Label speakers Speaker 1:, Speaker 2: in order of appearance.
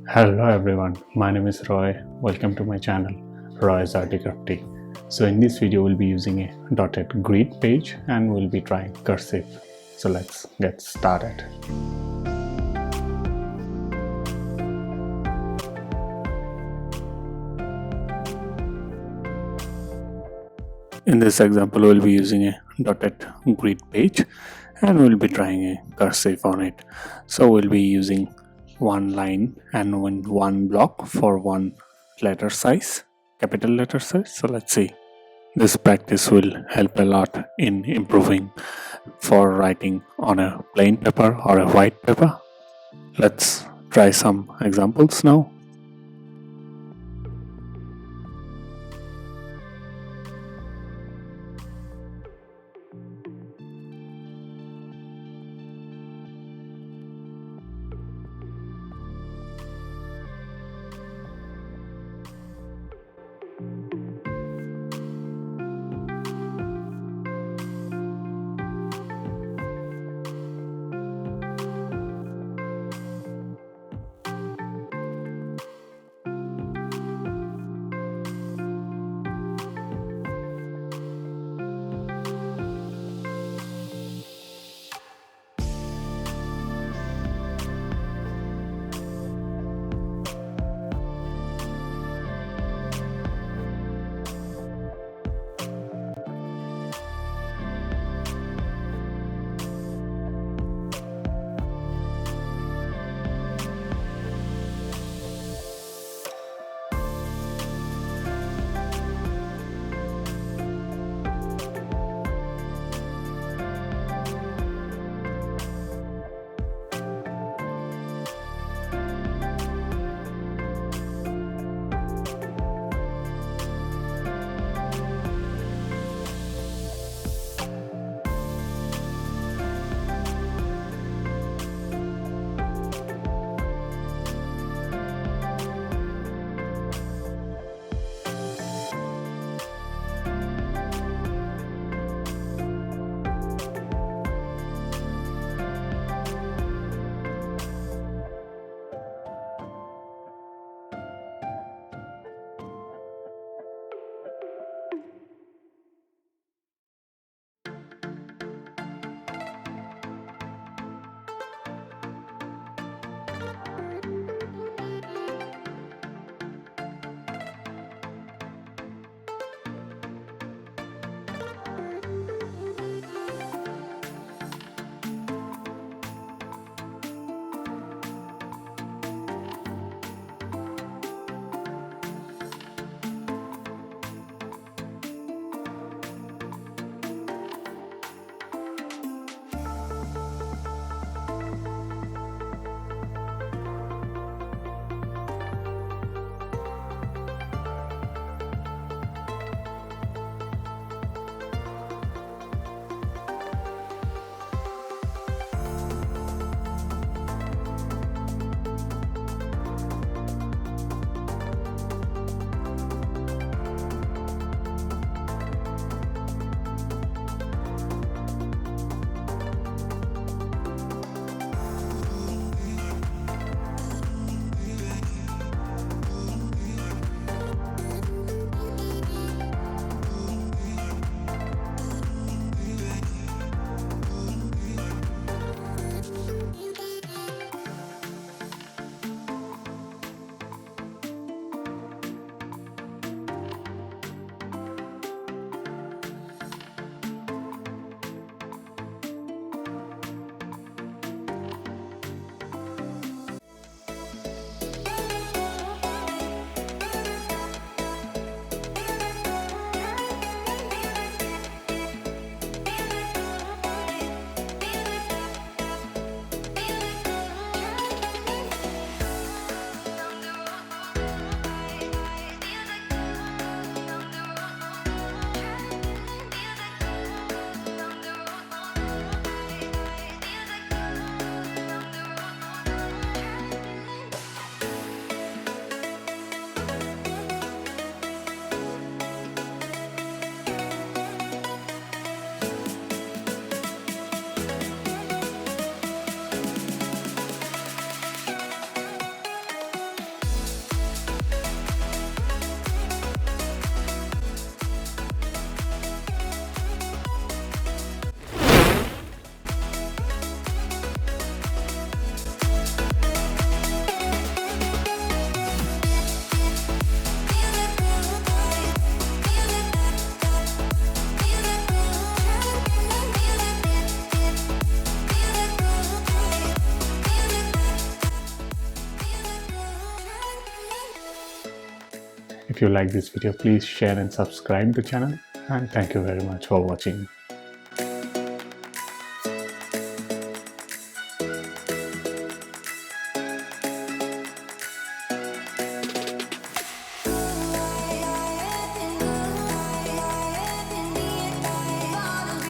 Speaker 1: Hello everyone, my name is Roy. Welcome to my channel RoysArtyCrafty. So in this video we'll be using a dotted grid page and we'll be trying cursive. So let's get started. In this example we'll be using a dotted grid page and we'll be trying a cursive on it. So we'll be using one line and one block for one letter size, capital letter size. So let's see. This practice will help a lot in improving for writing on a plain paper or a white paper. Let's try some examples now. If you like this video, please share and subscribe the channel, and thank you very much for watching.